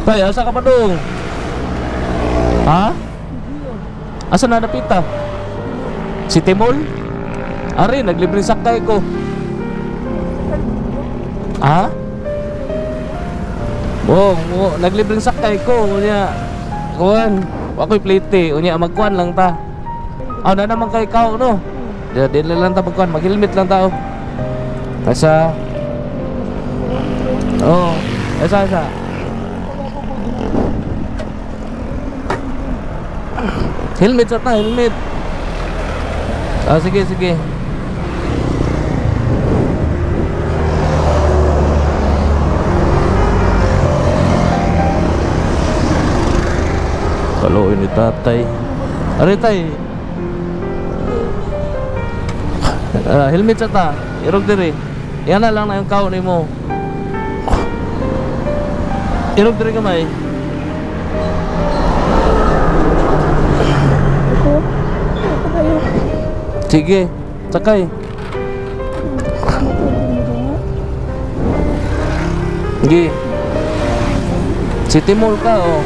Tay, asa ka pa dong? Ha? Asa na napita? City Mall? Ari, naglibreng sakay ko. Ha? Naglibreng sakay ko. Unya, kuhan, ako'y plate. Unya, magkuhan lang ta. Na naman kay ikaw, no? Di lang ta magkuhan, mag-helmet lang tao. Kasa asa helmet sa ta, helmet. Sige. Kalau ini tatay. Ari tay. Helmet sa ta. Irog diri. Yan na lang na yung kaon mo. Irog diri kamay. Sige, sakay. Sige. City Mall ka, oh.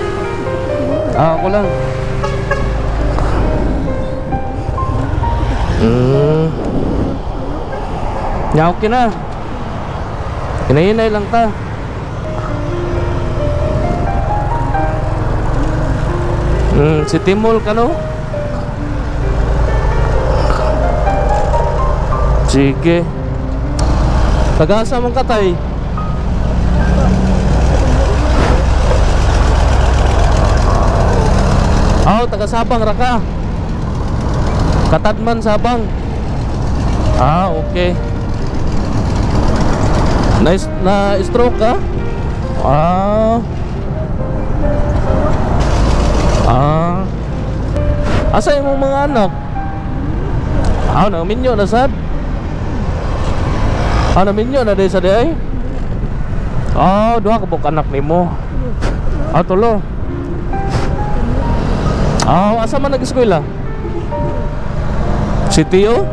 Ako lang. Ya, okay na. Hinahinay lang ta. City Mall ka, no? Sige. Taga-asa mong katay? Taga-Sabang ra ka. Katadman, Sabang. Okay. Nice na stroke ka? Asa yung mga anak? Naminyo na sad? Naminyo na day sa day? Duha ka buk anak nimo. Tulo. Asa man nag-eskwela? Sitio?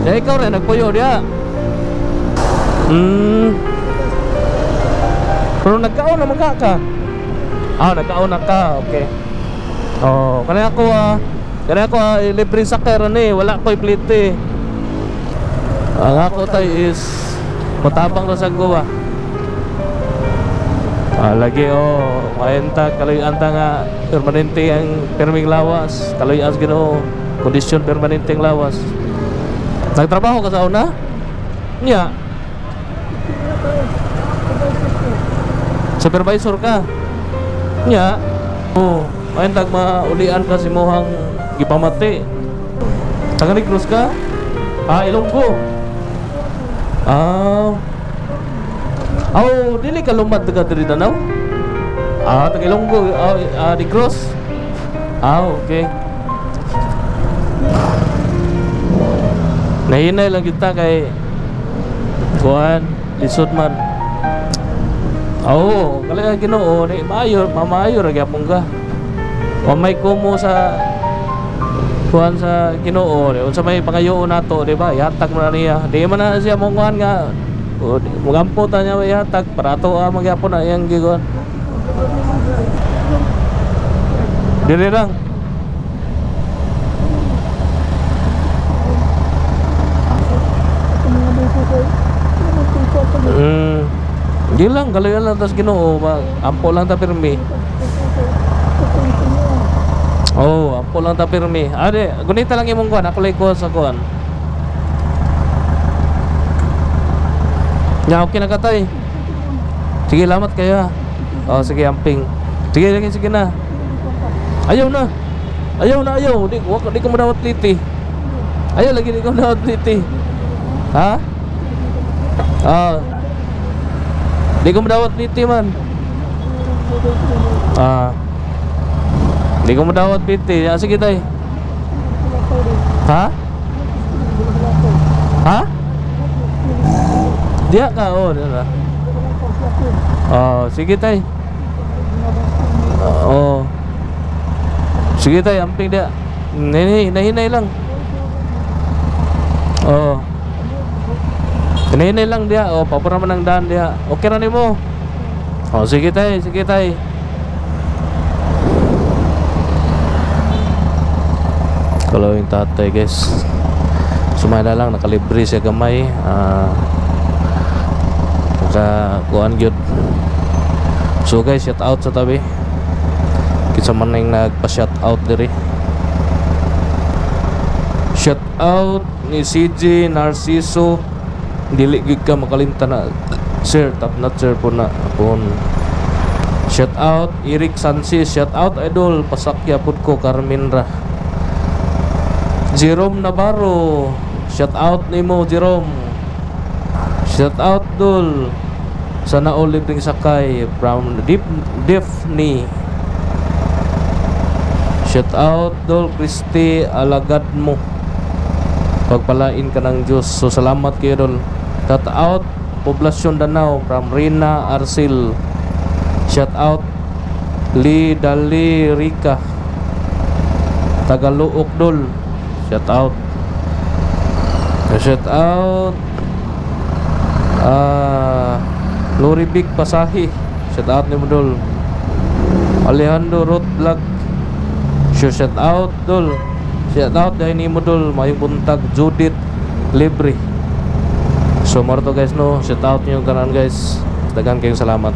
Ikaw rin nagpuyo diya. Pero nagkaon naman ka? Nagkaon na ka, okay. Kanina ako libre sakay rin eh. Wala ko iplite. Ang ako tayo is matabang na sa gawa. Lagi maenta kaluyan ta nga permanente ang perming lawas. Kaluyan Ginoo kondisyon permanente ang lawas. Nagtrabaho ka sa una? Nya. Supervisor ka? Nya. Maentag maulian ka si mohang gipamati. Taga Negros ka? Ilonggo. Dili ka lumad taga diri Danau? Taga Ilonggo, Negros. Okay. Nahinay lang kita kay kuan, lisod man. Kala Ginoo, ni mamayor ra gyapon ka. May kumo sa kuan sa Ginoo, unsa may pangayoon nato, di ba? Ihatag mo na niya. Di man na siya mong kuan nga. Mugampo ta niya ihatag para ato magyapon na iyang gigon. Dili lang. Di lang, kalayan lang tas Ginoo, ampo lang ta pirmi. Ampo lang ta pirmi. Gunita lang imong kuan, ako lay ko sa kuan. Ya, okay na katay. Sige, lamat kayo. Sige, amping. Sige na. Ayaw na. Di ko madawat liti. Ayaw lagi, di ko madawat liti. Ha? Di ko madawat liti man. Di ko madawat liti. Sige tay. Ha? Diya ka, diya. Sige tay. Sige tay, amping dia. Nahinay lang. Hinay lang dia, o papura man ang daan dia. Okay ra nimo. O sige tay, sige tay. Kalau yung tatay guys, sumada lang nakalibre siya gamay. Kuan gyud. So guys, shout out sa tabi. Kinsa man ning nagpa-shout out diri. Shout out ni CJ Narciso. Dili gid ka makalimtan na sir, top not sir po na pon. Shout out Eric Sansis, shout out idol, pasakya pud ko Carminra. Jerome Navarro, shout out nimo Jerome. Shout out dul. Sana all libreng sakay from Daphne. Shout out dul Christy, alagad mo. Pagpalain ka ng Diyos. So salamat kayo dul. Shout out Poblasyon Danao from Rina Arcil. Shout out Lee Dali Rika, Tagaluok dul. Shout out. Shout out Lori Big Pasahi. Shout out ni Dul. Alejandro Road Vlog. Shout out dul. Shout out dahil ni Dul. Mayong buntag Judith Libre. So maro to guys no. Shout out niyo kanan guys. Daghang kayong salamat.